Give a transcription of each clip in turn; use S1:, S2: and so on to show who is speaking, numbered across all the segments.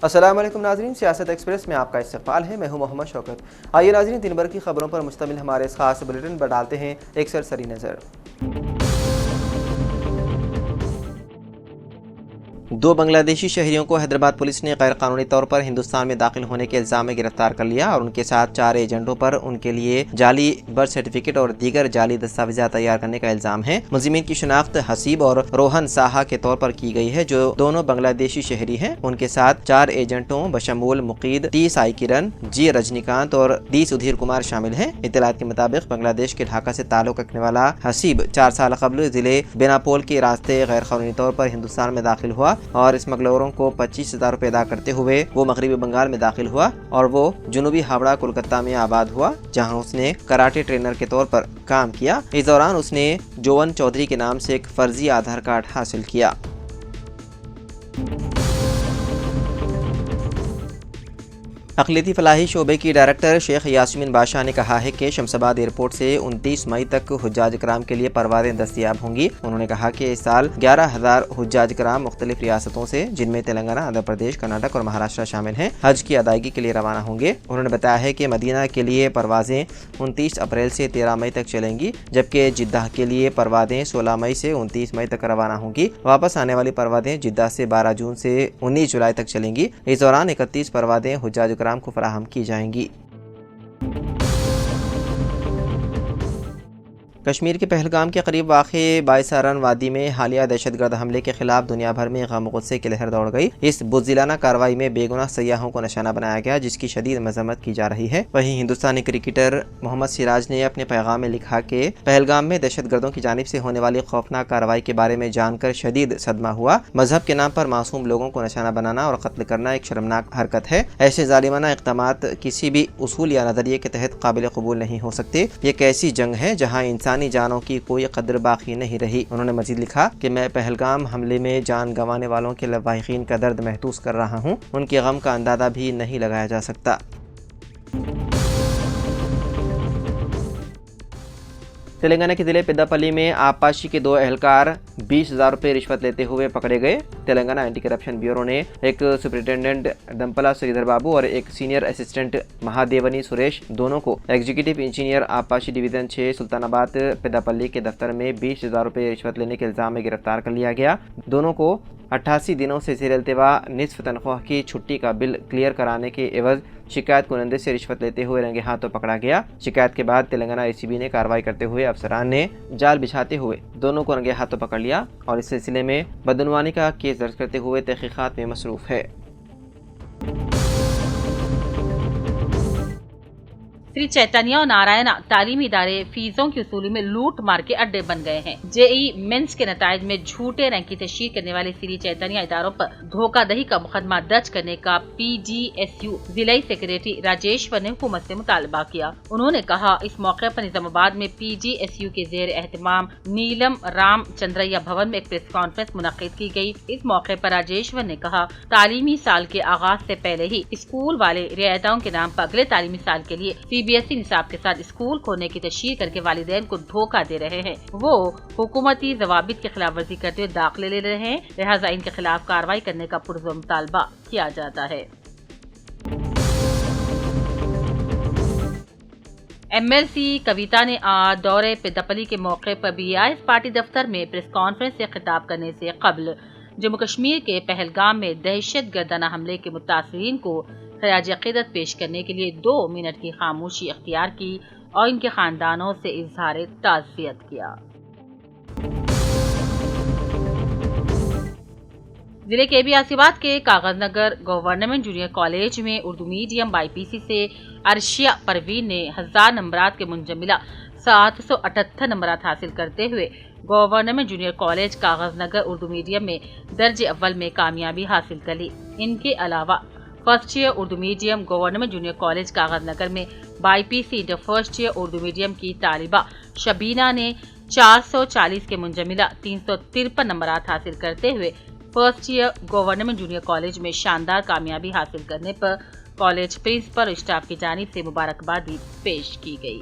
S1: السلام علیکم ناظرین، سیاست ایکسپریس میں آپ کا استقبال ہے۔ میں ہوں محمد شوکت۔ آئیے ناظرین، دن بھر کی خبروں پر مشتمل ہمارے اس خاص بلیٹن پر ڈالتے ہیں ایک سرسری نظر۔ 2 بنگلہ دیشی شہریوں کو حیدرآباد پولیس نے غیر قانونی طور پر ہندوستان میں داخل ہونے کے الزام میں گرفتار کر لیا اور ان کے ساتھ 4 ایجنٹوں پر ان کے لیے جعلی برتھ سرٹیفکیٹ اور دیگر جعلی دستاویزات تیار کرنے کا الزام ہے۔ ملزمین کی شناخت حسیب اور روہن ساہا کے طور پر کی گئی ہے، جو دونوں بنگلہ دیشی شہری ہیں۔ ان کے ساتھ 4 ایجنٹوں بشمول مقید ٹی سائی کرن، جی رجنی کانت اور ڈی سدھیر کمار شامل ہیں۔ اطلاعات کے مطابق بنگلہ دیش کے ڈھاکہ سے تعلق رکھنے والا حسیب 4 سال قبل ضلع بیناپول کے راستے غیر قانونی طور پر ہندوستان میں داخل ہوا اور اسمگلروں کو 25,000 روپے ادا کرتے ہوئے وہ مغربی بنگال میں داخل ہوا اور وہ جنوبی ہاوڑہ کولکتہ میں آباد ہوا، جہاں اس نے کراٹے ٹرینر کے طور پر کام کیا۔ اس دوران اس نے جون چودھری کے نام سے ایک فرضی آدھار کارڈ حاصل کیا۔ اقلیتی فلاحی شعبے کی ڈائریکٹر شیخ یاسمین بادشاہ نے کہا ہے کہ شمس آباد ایئرپورٹ سے 29 مئی تک حجاج کرام کے لیے پروازیں دستیاب ہوں گی۔ انہوں نے کہا کہ اس سال 11,000 حجاج کرام مختلف ریاستوں سے، جن میں تلنگانہ، آندھرا پردیش، کرناٹک اور مہاراشٹر شامل ہیں، حج کی ادائیگی کے لیے روانہ ہوں گے۔ انہوں نے بتایا ہے کہ مدینہ کے لیے پروازیں 29 اپریل سے 13 مئی تک چلیں گی، جبکہ جدہ کے لیے پروازیں 16 مئی سے 29 مئی تک روانہ ہوں گی۔ واپس آنے والی پروازیں جدہ سے 12 جون سے 19 جولائی تک چلیں گی۔ اس دوران 31 پروازیں حجاج کرام کو فراہم کی جائیں گی۔ کشمیر کے پہلگام کے قریب واقع بائیساران وادی میں حالیہ دہشت گرد حملے کے خلاف دنیا بھر میں غم و غصے کی لہر دوڑ گئی۔ اس بزدلانہ کارروائی میں بے گناہ سیاحوں کو نشانہ بنایا گیا، جس کی شدید مذمت کی جا رہی ہے۔ وہیں ہندوستانی کرکٹر محمد سراج نے اپنے پیغام میں لکھا کہ پہلگام میں دہشت گردوں کی جانب سے ہونے والی خوفناک کارروائی کے بارے میں جان کر شدید صدمہ ہوا۔ مذہب کے نام پر معصوم لوگوں کو نشانہ بنانا اور قتل کرنا ایک شرمناک حرکت ہے۔ ایسے ظالمانہ اقدامات کسی بھی اصول یا نظریے کے تحت قابل قبول نہیں ہو سکتے۔ یہ ایک ایسی جنگ ہے جہاں انسانی جانوں کی کوئی قدر باقی نہیں رہی۔ انہوں نے مزید لکھا کہ میں پہلگام حملے میں جان گنوانے والوں کے لواحقین کا درد محسوس کر رہا ہوں۔ ان کے غم کا اندازہ بھی نہیں لگایا جا سکتا۔ تلنگانہ کے ضلع پیداپلی میں آبپاشی کے 2 اہلکار 20,000 روپے رشوت لیتے ہوئے پکڑے گئے۔ تلنگانہ اینٹی کرپشن بیورو نے ایک سپرنٹینڈنٹ دمپلا سریدھر بابو اور ایک سینئر اسسٹنٹ مہادیونی سریش دونوں کو ایگزیکٹو انجینئر آبپاشی ڈویژن 6 سلطان آباد پیداپلی کے دفتر میں 20,000 روپے رشوت لینے کے الزام میں گرفتار کر لیا گیا۔ دونوں کو 88 دنوں سے زیر التوا نصف تنخواہ کی چھٹی کا بل کلیئر کرانے کے عوض شکایت کنندے سے رشوت لیتے ہوئے رنگے ہاتھوں پکڑا گیا۔ شکایت کے بعد تلنگانہ اے سی بی نے کارروائی کرتے ہوئے افسران نے جال بچھاتے ہوئے دونوں کو رنگے ہاتھوں پکڑ لیا اور اس سلسلے میں بدعنوانی کا کیس درج کرتے ہوئے تحقیقات میں مصروف ہے۔
S2: سری چیتنیہ اور نارائنا تعلیمی ادارے فیسوں کی وصولی میں لوٹ مار کے اڈے بن گئے ہیں۔ جے ای مینس کے نتائج میں جھوٹے رینک کی تشہیر کرنے والے سری چیتنیہ اداروں پر دھوکہ دہی کا مقدمہ درج کرنے کا پی جی ایس یو ضلعی سیکریٹری راجیشور نے حکومت سے مطالبہ کیا۔ انہوں نے کہا اس موقع پر نظام آباد میں پی جی ایس یو کے زیر اہتمام نیلم رام چندریا بھون میں ایک پریس کانفرنس منعقد کی گئی۔ اس موقع پر راجیشور نے کہا تعلیمی سال کے آغاز سے پہلے ہی اسکول والے رعایتوں کے نام پر اگلے تعلیمی سال کے لیے سی بی ایس ای نصاب کے ساتھ اسکول کھولنے کی تشہیر کر کے والدین کو دھوکہ دے رہے ہیں۔ وہ حکومتی ضوابط کی خلاف ورزی کرتے ہوئے داخلے لے رہے ہیں، لہٰذا ان کے خلاف کارروائی کرنے کا پرزور مطالبہ کیا جاتا ہے۔ ایم ایل سی کویتا نے آج دورے پیداپلی کے موقع پر بی آئی ایس پارٹی دفتر میں پریس کانفرنس سے خطاب کرنے سے قبل جموں کشمیر کے پہلگام میں دہشت گردانہ حملے کے متاثرین کو خراج عقیدت پیش کرنے کے لیے 2 منٹ کی خاموشی اختیار کی اور ان کے خاندانوں سے اظہار تعزیت کیا۔ ضلع کے بی آصفات کے کاغذ نگر گورنمنٹ جونیئر کالج میں اردو میڈیم بائی پی سی سے عرشیہ پروین نے 1000 نمبرات کے منجملہ 778 نمبرات حاصل کرتے ہوئے گورنمنٹ جونیئر کالج کاغذ نگر اردو میڈیم میں درجہ اول میں کامیابی حاصل کر لی۔ ان کے علاوہ first year Urdu medium government junior college Kaghaznagar میں BiPC inter first year Urdu medium کی طالبہ شبینہ نے 440 کے منجملہ 353 نمبرات حاصل کرتے ہوئے first year government junior college میں شاندار کامیابی حاصل کرنے پر کالج پرنسپل اور اسٹاف کی جانب سے مبارکباد بھی پیش کی گئی۔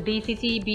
S2: DCCB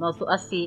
S2: 980,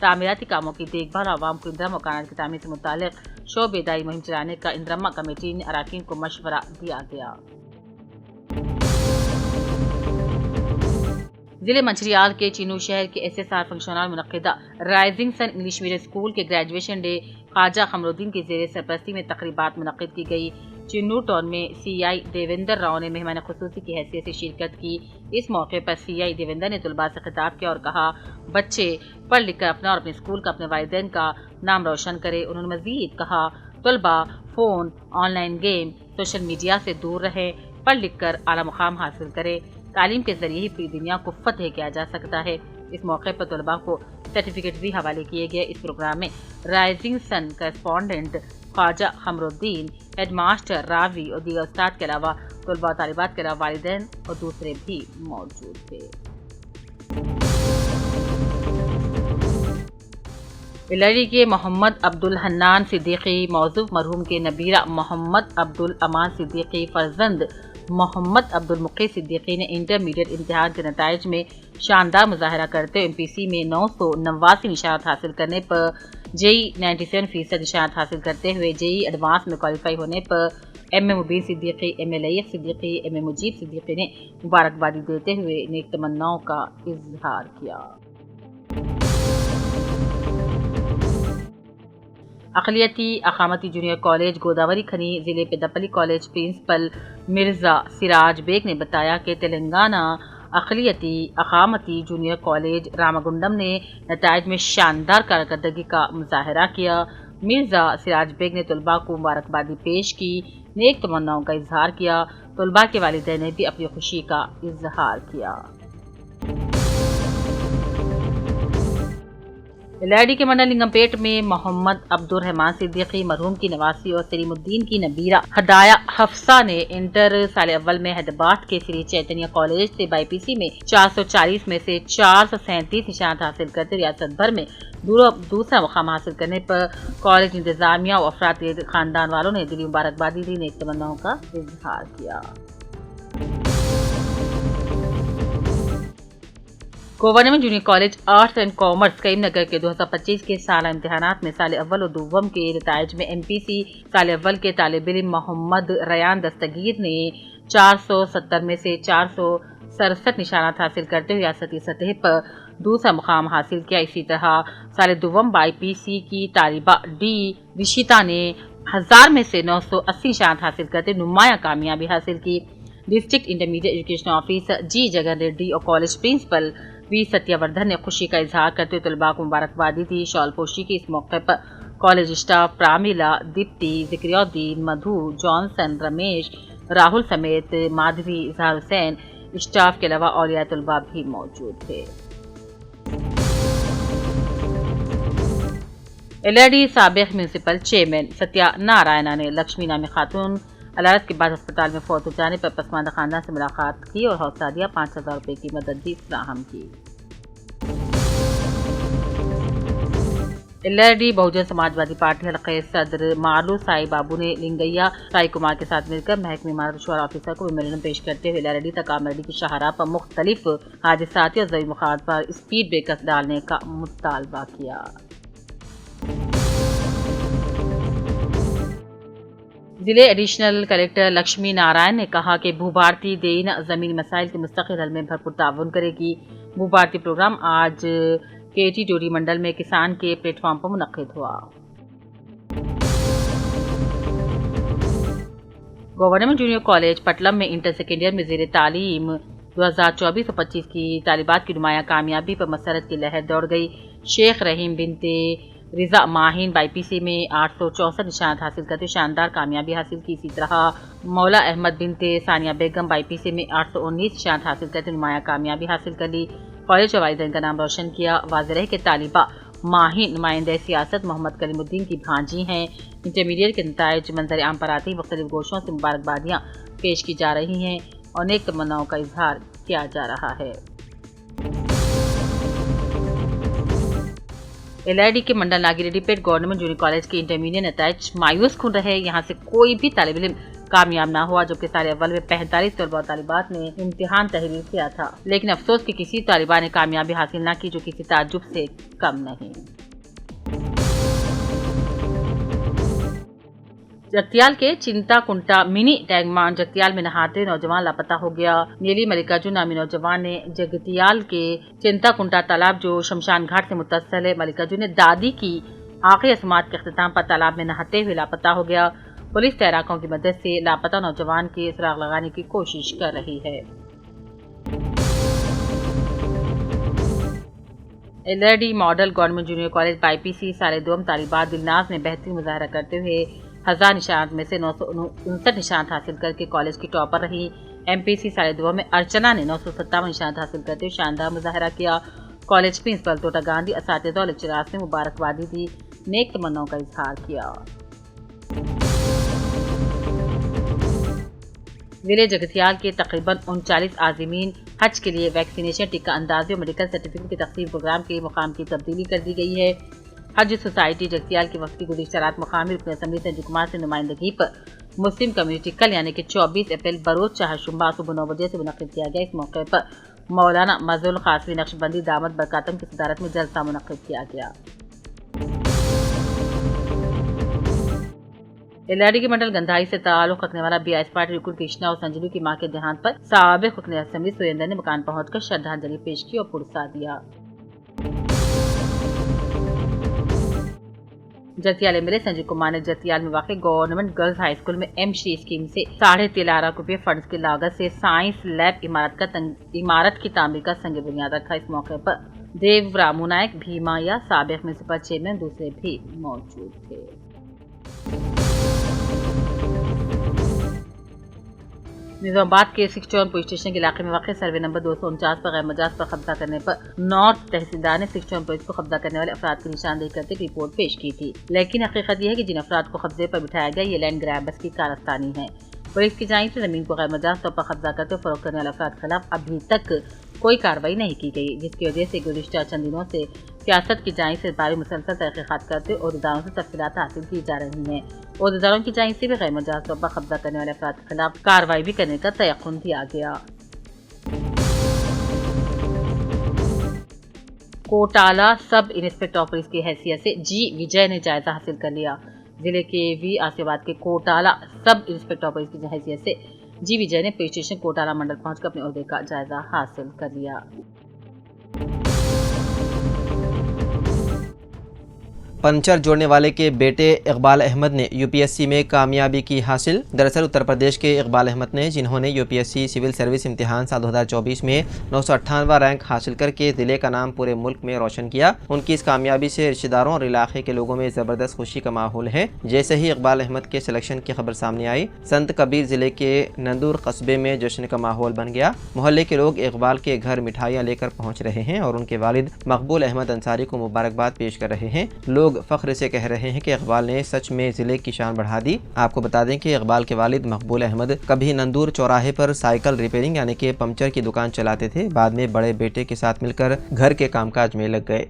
S2: تعمیراتی کاموں کی دیکھ بھال، عوام کو اندرا مکانات کی تعمیر سے متعلق شعبہ بیداری مہم چلانے کا اندرما کمیٹی نے اراکین کو مشورہ دیا گیا۔ ضلع منچریال کے چینو شہر کے SSR فنکشن ہال منعقدہ رائزنگ سن انگلش میڈیم اسکول کے گریجویشن ڈے خواجہ قمرالدین کی زیر سرپرستی میں تقریبات منعقد کی گئی۔ چینو ٹاؤن میں CI دیویندر راؤ نے مہمان خصوصی کی حیثیت سے شرکت کی۔ اس موقع پر CI دیویندر نے طلباء سے خطاب کیا اور کہا بچے پڑھ لکھ کر اپنا اور اپنے اسکول کا، اپنے والدین کا نام روشن کرے۔ انہوں نے مزید کہا طلباء phone, on line game, social media سے دور رہیں، پڑھ لکھ کر اعلیٰ مقام حاصل کرے۔ تعلیم کے ذریعے ہی پوری دنیا کو فتح کیا جا سکتا ہے۔ اس موقع پر طلباء کو سرٹیفکیٹ بھی حوالے کیے گئے۔ اس پروگرام میں رائزنگ سن کرسپونڈنٹ خواجہ قمرالدین، ہیڈ ماسٹر راوی اور دیگر استاد کے علاوہ طلباء و طالبات کے علاوہ والدین اور دوسرے بھی موجود تھے۔ بلری کے محمد عبدالحنان صدیقی موظف مرحوم کے نبیرہ محمد عبدالامان صدیقی فرزند محمد عبدالمقی صدیقی نے انٹرمیڈیٹ امتحان کے نتائج میں شاندار مظاہرہ کرتے ہوئے MPC میں 989 نشانات حاصل کرنے پر JEE 97% نشانات حاصل کرتے ہوئے JEE ایڈوانس میں کوالیفائی ہونے پر MM مبین صدیقی، MM لئیق صدیقی، MM مجیب صدیقی نے مبارکبادی دیتے ہوئے نیک تمناؤں کا اظہار کیا۔ اقلیتی اقامتی جونیئر کالج گوداوری کھنی ضلع پیداپلی کالج پرنسپل مرزا سراج بیگ نے بتایا کہ تلنگانہ اقلیتی اقامتی جونیئر کالج رامگنڈم نے نتائج میں شاندار کارکردگی کا مظاہرہ کیا۔ مرزا سراج بیگ نے طلباء کو مبارکبادی پیش کی، نیک تمناؤں کا اظہار کیا۔ طلباء کے والدین نے بھی اپنی خوشی کا اظہار کیا۔ LRD کے منڈل لنگم پیٹ میں محمد عبدالرحمان صدیقی مرحوم کی نواسی اور سلیم الدین کی نبیرہ ہدایہ حفصہ نے انٹر سال اول میں حیدرآباد کے سری چیتنیہ کالج سے BPC میں 440 میں سے 437 نشانات حاصل کرتے ریاست بھر میں دوسرا مقام حاصل کرنے پر کالج انتظامیہ اور افراد کے خاندان والوں نے دلی مبارکبادی دی، نیک تمناؤں کا اظہار کیا۔ Government junior college arts and commerce Karimnagar کے 2025 کے سالہ امتحانات میں سال اول اور دوم کے نتائج میں MPC سال اول کے طالب علم محمد ریان دستگیر نے 470 میں سے 467 نشانات حاصل کرتے ہوئے ریاستی سطح پر دوسرا مقام حاصل کیا۔ اسی طرح سال دوم BPC کی طالبہ ڈی رشیتا نے 1000 میں سے 980 نشانات حاصل کرتے نمایاں کامیابی حاصل کی۔ ڈسٹرکٹ انٹرمیڈیٹ ایجوکیشن آفیسر جی جگن ریڈی اور کالج پرنسپل وی ستیہ وردھن نے خوشی کا اظہار کرتے ہوئے طلباء کو مبارکبادی دی۔ شال پوشی کی اس موقع پر کالج اسٹاف پرامیلا، دیپتی، ذکریہ الدین، مدھو، جانسن، رمیش، راہل سمیت مادھوی، اظہار حسین اسٹاف کے علاوہ اولیاء طلباء بھی موجود تھے۔ LRD سابق میونسپل چیئرمین ستیہ نارائنا نے لکشمی نامی خاتون علاج کے بعد ہسپتال میں فوت ہو جانے پر پسماندہ خاندان سے ملاقات کی اور حوصلہ دیا، 5000 روپے کی مدد بھی فراہم کی۔ LRD بہوجن سماجوادی پارٹی حلقہ صدر مارلو سائی بابو نے لنگیا سائی کمار کے ساتھ مل کر محکمہ عمارت شعرا آفیسر کو میمورنڈم پیش کرتے ہوئے LRD تک آمدنی کی شاہراہ پر مختلف حادثاتی اور ذوی مفاد پر اسپیڈ بریکرز ڈالنے کا مطالبہ کیا۔ ضلع ایڈیشنل کلکٹر لکشمی نارائن نے کہا کہ بھو بھارتی دین زمینی مسائل کے مستقل حل میں بھرپور تعاون کرے گی۔ بھو بھارتی پروگرام آج KT ڈوری منڈل میں کسان کے پلیٹ فارم پر منعقد ہوا۔ گورنمنٹ جونیئر کالج پٹلم میں انٹر سیکنڈ ایئر میں زیر تعلیم 2024-25 کی طالبات کی نمایاں کامیابی پر مسرت کی لہر دوڑ گئی۔ شیخ رحیم بنت رضا ماہین BPC میں 864 نشانات حاصل کرتے شاندار کامیابی حاصل کی۔ اسی طرح مولا احمد بنت ثانیہ بیگم BPC میں 819 نشانات حاصل کرتے نمایاں کامیابی حاصل کر لی، کالج اور والدین کا نام روشن کیا۔ واضح رہے کہ طالبہ ماہین نمائندہ سیاست محمد کلیم الدین کی بھانجی ہیں۔ انٹرمیڈیٹ کے نتائج منظر عام پر آتے ہی مختلف گوشوں سے مبارکبادیاں پیش کی جا رہی ہیں اور نیک تمناؤں کا اظہار کیا جا رہا ہے۔ LRD کے منڈل ناگی ریڈی پیٹ گورنمنٹ جونیئر کالج کے انٹرمیڈیٹ نتائج مایوس کن رہے۔ یہاں سے کوئی بھی طالب علم کامیاب نہ ہوا، جبکہ سال اول میں 45 طلباء اور طالبات نے امتحان تحریر کیا تھا، لیکن افسوس کہ کسی طالبہ نے کامیابی حاصل نہ کی، جو کسی تعجب سے کم نہیں۔ جگتیال کے چنتا کنٹا منی ٹینک مانڈ جگتیال میں نہاتے نوجوان لاپتہ ہو گیا۔ نیلی ملکاجن نامی نوجوان نے جگتیال کے چنتا کنٹا تالاب جو شمشان گھاٹ سے متصل ہے، ملکاجن نے دادی کی آخری رسومات کے اختتام پر تالاب میں نہاتے ہوئے لاپتہ ہو گیا۔ پولیس تیراکوں کی مدد سے لاپتہ نوجوان کی سراغ لگانے کی کوشش کر رہی ہے۔ LRD model government junior college BiPC سال دوم طالبات دلناز نے بہترین مظاہرہ کرتے ہوئے 1000 نشانات میں سے 959 نشانات حاصل کر کے کالج کی ٹاپر رہی۔ MPC سال دوم میں ارچنا نے 957 نشانات حاصل کرتے ہوئے شاندار مظاہرہ کیا۔ کالج پرنسپل توٹا گاندھی، اساتذہ اور لیکچرارز نے مبارکبادی دی، نیک تمناؤں کا اظہار کیا۔ ضلع جگتیال کے تقریباً 39 عازمین حج کے لیے ویکسینیشن، ٹیکہ اندازی اور میڈیکل سرٹیفکیٹ کی تقسیم پروگرام کے مقام کی تبدیلی کر دی گئی ہے۔ حج سوسائٹی جگتیال کی وقت کی گزشتہ رات مقامی رکن اسمبلی سنجو کمار سے نمائندگی پر مسلم کمیونٹی کل یعنی کہ 24 اپریل بروز چہارشنبہ صبح 9 بجے سے منعقد کیا گیا۔ اس موقع پر مولانا مظہر القاسمی نقشبندی دامت برکاتم کی صدارت میں جلسہ منعقد کیا گیا۔ LRD کے منڈل گندھائی سے تعلق رکھنے والا BIS پارٹی رکن کرشنا اور سنجلو کی ماں کے دیہانت پر سابق رکن اسمبلی سریندر نے مکان پہنچ کر شردھانجلی پیش کی اور پرسہ دیا۔ جگتیال MLA سنجو کمار نے جگتیال میں واقع گورنمنٹ گرلز ہائی اسکول میں M-Shri اسکیم سے 13.5 لاکھ روپے فنڈز کی لاگت سے سائنس لیب عمارت کی تعمیر کا سنگ بنیاد رکھا۔ اس موقع پر دیو رامو نائک، بھیما یا سابق میونسپل چیئرمین دوسرے بھی موجود تھے۔ نظام آباد کے 61 پولیس اسٹیشن کے علاقے میں واقع سروے نمبر 249 پر غیر مجاز پر قبضہ کرنے پر نارتھ تحصیلدار نے 61 پولیس کو قبضہ کرنے والے افراد کی نشاندہی کرتے رپورٹ پیش کی تھی، لیکن حقیقت یہ ہے کہ جن افراد کو قبضے پر بٹھایا گیا یہ لینڈ گریبرز کی کارستانی ہے۔ پولیس کی جانب سے زمین کو غیر مجاز طور پر قبضہ کرتے اور فروخت کرنے والے افراد کے خلاف ابھی تک کوئی کارروائی نہیں کی گئی، جس کی وجہ سے گزشتہ چند دنوں سے سیاست کی جانب سے اس بارے مسلسل تحقیقات کرتے عہدیداروں سے تفصیلات حاصل کی جا رہی ہیں۔ عہدیداروں کی جانب سے بھی غیر مجاز طور پر قبضہ کرنے والے افراد کے خلاف کارروائی بھی کرنے کا تیقن دیا گیا۔ کوٹالہ سب انسپکٹر آف پولیس کی حیثیت سے جی وجے نے جائزہ حاصل کر لیا۔ ضلع کے وی آصف آباد کے کوٹالہ سب انسپکٹر آف پولیس کی حیثیت سے جی وجے نے پولیس اسٹیشن کوٹالہ منڈل پہنچ کر اپنے عہدے کا جائزہ حاصل کر لیا۔
S1: پنچر جوڑنے والے کے بیٹے اقبال احمد نے UPSC میں کامیابی کی حاصل۔ دراصل اتر پردیش کے اقبال احمد نے، جنہوں نے UPSC سول سروس امتحان سال 2024 میں 958واں رینک حاصل کر کے ضلع کا نام پورے ملک میں روشن کیا، ان کی اس کامیابی سے رشتہ داروں اور علاقے کے لوگوں میں زبردست خوشی کا ماحول ہے۔ جیسے ہی اقبال احمد کے سلیکشن کی خبر سامنے آئی، سنت کبیر ضلع کے نندور قصبے میں جشن کا ماحول بن گیا۔ محلے کے لوگ اقبال کے گھر مٹھائیاں لے کر پہنچ رہے ہیں اور ان کے والد مقبول احمد انصاری کو مبارکباد پیش کر رہے ہیں۔ لوگ فخر سے کہہ رہے ہیں کہ اقبال نے سچ میں ضلع کی شان بڑھا دی۔ آپ کو بتا دیں کہ اقبال کے والد مقبول احمد کبھی نندور چوراہے پر سائیکل ریپیئرنگ یعنی کہ پنچر کی دکان چلاتے تھے، بعد میں بڑے بیٹے کے ساتھ مل کر گھر کے کام کاج میں لگ گئے۔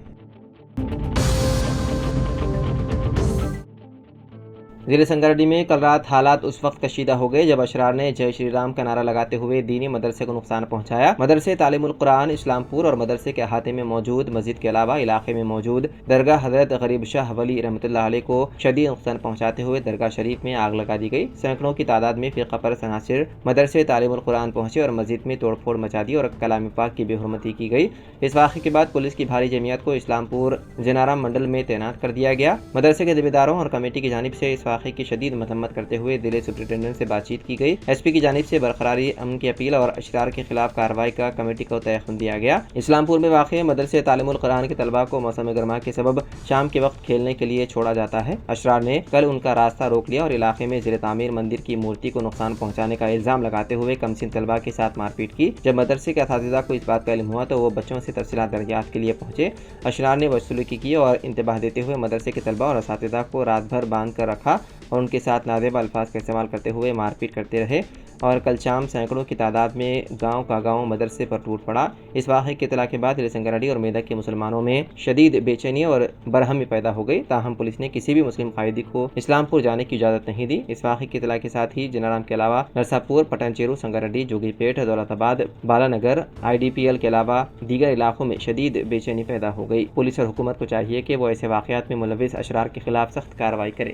S1: ضلع سنگریڈی میں کل رات حالات اس وقت کشیدہ ہو گئے جب اشرار نے جے شری رام کا نعرہ لگاتے ہوئے دینی مدرسے کو نقصان پہنچایا۔ مدرسے تعلیم القرآن اسلام پور اور مدرسے کے احاطے میں موجود مسجد کے علاوہ علاقے میں موجود درگاہ حضرت غریب شاہ ولی رحمۃ اللہ علیہ کو شدید نقصان پہنچاتے ہوئے درگاہ شریف میں آگ لگا دی گئی۔ سینکڑوں کی تعداد میں فرقہ پرست عناصر مدرسے تعلیم القرآن پہنچے اور مسجد میں توڑ پھوڑ مچا دی اور کلام پاک کی بے حرمتی کی گئی۔ اس واقعے کے بعد پولیس کی بھاری جمعیت کو اسلام پور جنارام منڈل میں تعینات کر دیا گیا۔ مدرسے کے ذمہ داروں اور کمیٹی کی جانب سے اس واقعے کی شدید مذمت کرتے ہوئے ضلع سپرنٹینڈنٹ سے بات چیت کی گئی۔ SP کی جانب سے برقراری امن کی اپیل اور اشرار کے خلاف کارروائی کا کمیٹی کو تیقن دیا گیا۔ اسلام پور میں واقع مدرسے تعلیم القرآن کے طلباء کو موسم گرما کے سبب شام کے وقت کھیلنے کے لیے چھوڑا جاتا ہے۔ اشرار نے کل ان کا راستہ روک لیا اور علاقے میں زیر تعمیر مندر کی مورتی کو نقصان پہنچانے کا الزام لگاتے ہوئے کمسن طلباء کے ساتھ مار پیٹ کی۔ جب مدرسے کے اساتذہ کو اس بات کا علم ہوا تو وہ بچوں سے تفصیلات دریافت کے لیے پہنچے۔ اشرار نے بدسلوکی کی اور انتباہ دیتے ہوئے مدرسے کے طلباء اور اساتذہ کو رات بھر باندھ کر رکھا اور ان کے ساتھ نازیبا الفاظ کا استعمال کرتے ہوئے مار پیٹ کرتے رہے۔ اور کل شام سینکڑوں کی تعداد میں گاؤں کا گاؤں مدرسے پر ٹوٹ پڑا۔ اس واقعے کی اطلاع کے بعد ضلع سنگاریڈی اور میدک کے مسلمانوں میں شدید بے چینی اور برہمی پیدا ہو گئی، تاہم پولیس نے کسی بھی مسلم قائدی کو اسلام پور جانے کی اجازت نہیں دی۔ اس واقعے کی اطلاع کے ساتھ ہی جنارام کے علاوہ نرساپور، پٹن چیرو، سنگاریڈی، جوگی پیٹ، دولت آباد، بالانگر، IDPL کے علاوہ دیگر علاقوں میں شدید بے چینی پیدا ہو گئی۔ پولیس اور حکومت کو چاہیے کہ وہ ایسے واقعات میں ملوث اشرار کے خلاف سخت کارروائی کرے۔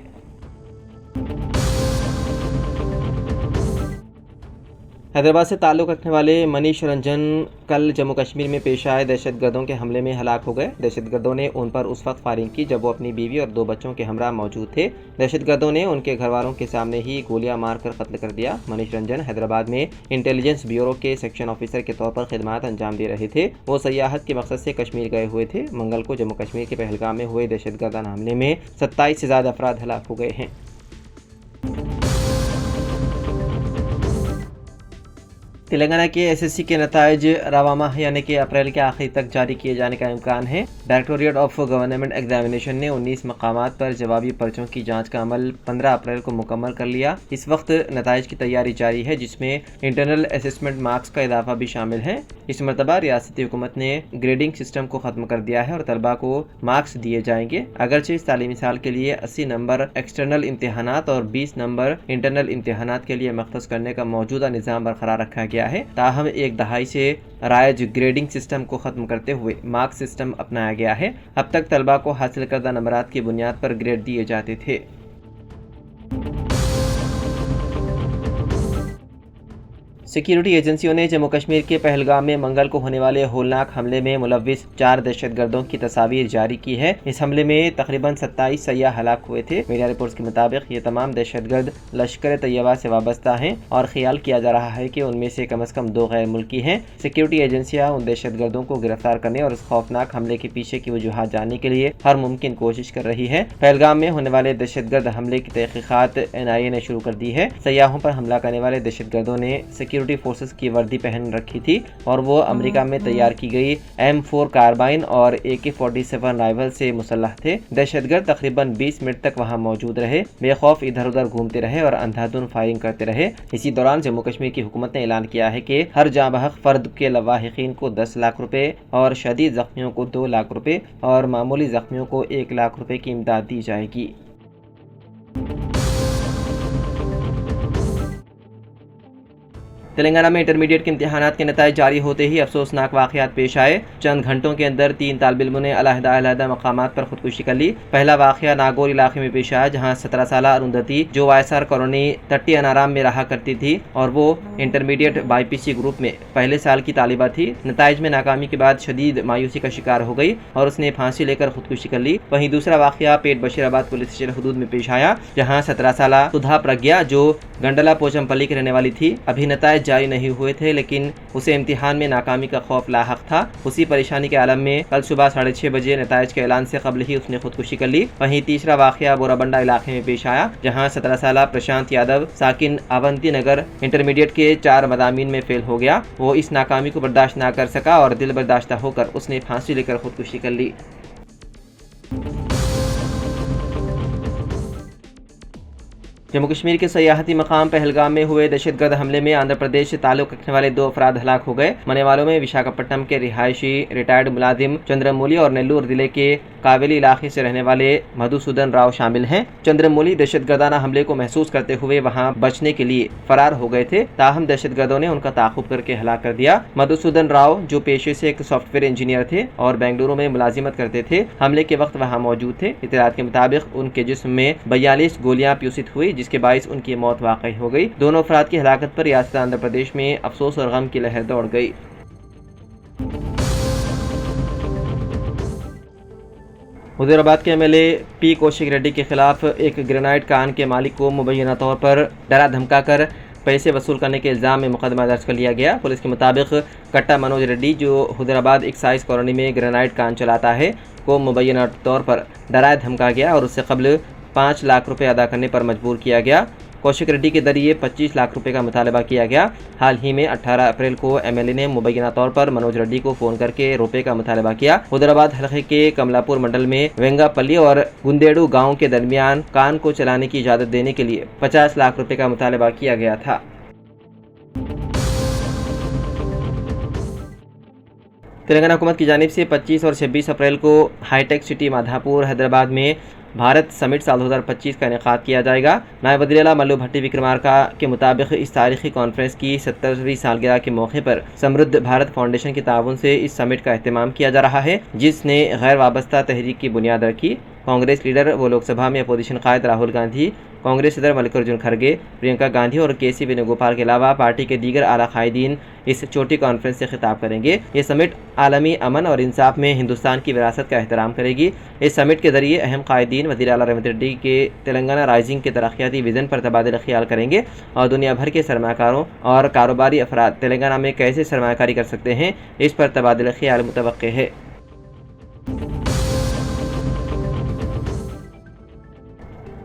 S1: حیدرآباد سے تعلق رکھنے والے منیش رنجن کل جموں کشمیر میں پیش آئے دہشت گردوں کے حملے میں ہلاک ہو گئے۔ دہشت گردوں نے ان پر اس وقت فائرنگ کی جب وہ اپنی بیوی اور 2 بچوں کے ہمراہ موجود تھے۔ دہشت گردوں نے ان کے گھر والوں کے سامنے ہی گولیاں مار کر قتل کر دیا۔ منیش رنجن حیدرآباد میں انٹیلیجنس بیورو کے سیکشن آفیسر کے طور پر خدمات انجام دے رہے تھے۔ وہ سیاحت کے مقصد سے کشمیر گئے ہوئے تھے۔ منگل کو جموں کشمیر کے پہلگام میں ہوئے دہشت گردانہ حملے میں 27 سے زیادہ افراد ہلاک ہو گئے ہیں۔ تلنگانہ کے SSC کے نتائج رواں ماہ یعنی کہ اپریل کے آخر تک جاری کیے جانے کا امکان ہے۔ ڈائریکٹوریٹ آف گورنمنٹ ایگزامینیشن نے 19 مقامات پر جوابی پرچوں کی جانچ کا عمل 15 اپریل کو مکمل کر لیا۔ اس وقت نتائج کی تیاری جاری ہے، جس میں انٹرنل اسسمنٹ مارکس کا اضافہ بھی شامل ہے۔ اس مرتبہ ریاستی حکومت نے گریڈنگ سسٹم کو ختم کر دیا ہے اور طلباء کو مارکس دیے جائیں گے۔ اگرچہ اس تعلیمی سال کے لیے 80 نمبر ایکسٹرنل امتحانات اور 20 نمبر انٹرنل امتحانات کے لیے مختص کرنے کا موجودہ نظام برقرار رکھا گیا ہے، تاہم ایک دہائی سے رائج گریڈنگ سسٹم کو ختم کرتے ہوئے مارکس سسٹم اپنایا گیا ہے۔ اب تک طلباء کو حاصل کردہ نمبرات کی بنیاد پر گریڈ دیے جاتے تھے۔ سیکیورٹی ایجنسیوں نے جموں کشمیر کے پہلگام میں منگل کو ہونے والے ہولناک حملے میں ملوث 4 دہشت گردوں کی تصاویر جاری کی ہے۔ اس حملے میں تقریباً 27 سیاح ہلاک ہوئے تھے۔ میڈیا رپورٹس کے مطابق یہ تمام دہشت گرد لشکر طیبہ سے وابستہ ہیں اور خیال کیا جا رہا ہے کہ ان میں سے کم از کم 2 غیر ملکی ہیں۔ سیکیورٹی ایجنسیاں ان دہشت گردوں کو گرفتار کرنے اور اس خوفناک حملے کے پیچھے کی وجوہات جاننے کے لیے ہر ممکن کوشش کر رہی ہے۔ پہلگام میں ہونے والے دہشت گرد حملے کی تحقیقات NIA نے شروع کر دی ہے۔ سیاحوں پر حملہ کرنے والے دہشت گردوں نے سیکیورٹی فورسز کی وردی پہن رکھی تھی اور وہ امریکہ میں تیار کی گئی M4 کاربائن اور AK-47 رائفل سے مسلح تھے۔ دہشت گرد تقریباً 20 منٹ تک وہاں موجود رہے، بے خوف ادھر ادھر گھومتے رہے اور اندھا دھند فائرنگ کرتے رہے۔ اسی دوران جموں کشمیر کی حکومت نے اعلان کیا ہے کہ ہر جاں بحق فرد کے لواحقین کو 10 لاکھ روپے اور شدید زخمیوں کو 2 لاکھ روپے اور معمولی زخمیوں کو 1 لاکھ روپے کی امداد دی جائے گی۔ تلنگانہ میں انٹرمیڈیٹ کے امتحانات کے نتائج جاری ہوتے ہی افسوسناک واقعات پیش آئے۔ چند گھنٹوں کے اندر 3 طالب علموں نے علیحدہ مقامات پر خودکشی کر لی۔ پہلا واقعہ ناگور علاقے میں پیش آیا، جہاں 17 سالہ اروندھتی جو YSR کالونی تٹی انارام میں رہا کرتی تھی اور وہ انٹرمیڈیٹ BPC گروپ میں پہلے سال کی طالبہ تھی۔ نتائج میں ناکامی کے بعد شدید مایوسی کا شکار ہو گئی اور اس نے پھانسی لے کر خودکشی کر لی۔ وہیں دوسرا واقعہ پیٹ بشیرآباد پولیس اسٹیشن حدود میں پیش آیا، جہاں 17 سالہ سدھا پرگیا جو گنڈلا پوچم پلی کی رہنے والی تھی، ابھی نتائج جاری نہیں ہوئے تھے لیکن اسے امتحان میں ناکامی کا خوف لاحق تھا۔ اسی پریشانی کے عالم میں کل صبح 6:30 بجے نتائج کے اعلان سے قبل ہی اس نے خودکشی کر لی۔ وہیں تیسرا واقعہ بورابنڈا علاقے میں پیش آیا، جہاں 17 سالہ پرشانت یادو ساکن اونتی نگر انٹرمیڈیٹ کے 4 مضامین میں فیل ہو گیا۔ وہ اس ناکامی کو برداشت نہ کر سکا اور دل برداشتہ ہو کر اس نے پھانسی لے کر خودکشی کر لی۔ جموں کشمیر کے سیاحتی مقام پہلگام میں ہوئے دہشت گرد حملے میں آندھرا پردیش سے تعلق رکھنے والے 2 افراد ہلاک ہو گئے۔ مرنے والوں میں وشاکھاپٹنم کے رہائشی ریٹائرڈ ملازم چندرمولی اور نیلور ضلع کے کاویلی علاقے سے رہنے والے مدھوسودن راؤ شامل ہیں۔ چندرمولی دہشت گردانہ حملے کو محسوس کرتے ہوئے وہاں بچنے کے لیے فرار ہو گئے تھے، تاہم دہشت گردوں نے ان کا تعاقب کر کے ہلاک کر دیا۔ مدھوسودن راؤ جو پیشے سے ایک سافٹ ویئر انجینئر تھے اور بنگلورو میں ملازمت کرتے تھے، حملے کے وقت وہاں موجود تھے۔ اطلاعات کے مطابق ان کے جسم میں 42 گولیاں پیوست ہوئی، جس کے باعث ان کی موت واقع ہو گئی۔ دونوں افراد کی ہلاکت پر ریاست آندھرا پردیش میں افسوس اور غم کی لہر دوڑ گئی۔ حیدرآباد کے MLA P کوشک ریڈی کے خلاف ایک گرینائٹ کان کے مالک کو مبینہ طور پر ڈرا دھمکا کر پیسے وصول کرنے کے الزام میں مقدمہ درج کر لیا گیا۔ پولیس کے مطابق کٹا منوج ریڈی جو حیدرآباد ایکسائز کالونی میں گرینائٹ کان چلاتا ہے کو مبینہ طور پر ڈرایا دھمکا گیا اور اس سے قبل 5 لاکھ روپے ادا کرنے پر مجبور کیا گیا۔ کوشک ریڈی کے ذریعے 25 لاکھ روپے کا مطالبہ کیا گیا۔ حال ہی میں 18 اپریل کو MLA نے مبینہ طور پر منوج ریڈی کو فون کر کے روپے کا مطالبہ کیا۔ حیدرآباد حلقے کے کملاپور منڈل میں وینگا پلی اور گندیڑو گاؤں کے درمیان کان کو چلانے کی اجازت دینے کے لیے 50 لاکھ روپے کا مطالبہ کیا گیا تھا۔ تلنگانہ حکومت کی جانب سے 25 اور 26 اپریل کو high tech city Madhapur Hyderabad میں بھارت سمٹ سال 2025 کا انعقاد کیا جائے گا۔ نائب وزیر اعلیٰ ملو بھٹی وکرمارکا کے مطابق اس تاریخی کانفرنس کی 70ویں سالگرہ کے موقع پر سمردھ بھارت فاؤنڈیشن کے تعاون سے اس سمٹ کا اہتمام کیا جا رہا ہے، جس نے غیر وابستہ تحریک کی بنیاد رکھی۔ کانگریس لیڈر و لوک سبھا میں اپوزیشن قائد راہل گاندھی، کانگریس صدر ملکارجن کھڑگے، پرینکا گاندھی اور کے سی وینوگوپال کے علاوہ پارٹی کے دیگر اعلیٰ قائدین اس چوٹی کانفرنس سے خطاب کریں گے۔ یہ سمٹ عالمی امن اور انصاف میں ہندوستان کی وراثت کا احترام کرے گی۔ اس سمٹ کے ذریعے اہم قائدین وزیر اعلیٰ ریونت ریڈی کے تلنگانہ رائزنگ کے ترقیاتی ویژن پر تبادلہ خیال کریں گے اور دنیا بھر کے سرمایہ کاروں اور کاروباری افراد تلنگانہ میں کیسے سرمایہ کاری کر سکتے ہیں، اس پر تبادلہ خیال متوقع ہے۔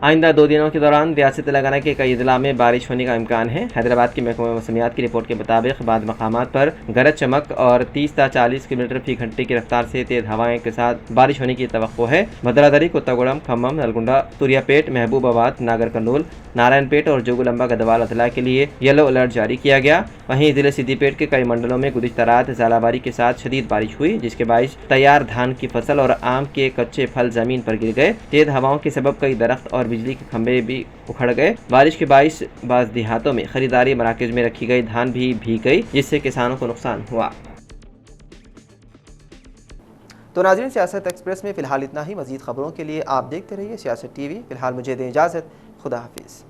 S1: آئندہ 2 دنوں کے دوران ریاست تلنگانہ کے کئی اضلاع میں بارش ہونے کا امکان ہے۔ حیدرآباد کے محکمہ موسمیات کی رپورٹ کے مطابق بعض مقامات پر گرج چمک اور 30 تا 40 کلومیٹر فی گھنٹے کی رفتار سے تیز ہوائیں کے ساتھ بارش ہونے کی توقع ہے۔ بھدرادری، کوتاگوڑم، کھمم، نلگنڈا، سوریا پیٹ، محبوب آباد، ناگر کرنول، نارائن پیٹ اور جوگولمبا گدوال اضلاع کے لیے یلو الرٹ جاری کیا گیا۔ وہیں ضلع سدی پیٹ کے کئی منڈلوں میں گزشتہ رات ژالہ باری کے ساتھ شدید بارش ہوئی، جس کے باعث تیار دھان کی فصل اور آم کے کچے پھل زمین پر گر گئے۔ تیز ہواؤں کے سبب کئی درخت اور بجلی کے کھمبے بھی اکھڑ گئے۔ بارش کے باعث بعض دیہاتوں میں خریداری مراکز میں رکھی گئی دھان بھی بھیگ گئی، جس سے کسانوں کو نقصان ہوا۔ تو ناظرین، سیاست ایکسپریس میں فی الحال اتنا ہی۔ مزید خبروں کے لیے آپ دیکھتے رہیے سیاست ٹی وی۔ فی الحال مجھے دیں اجازت، خدا حافظ۔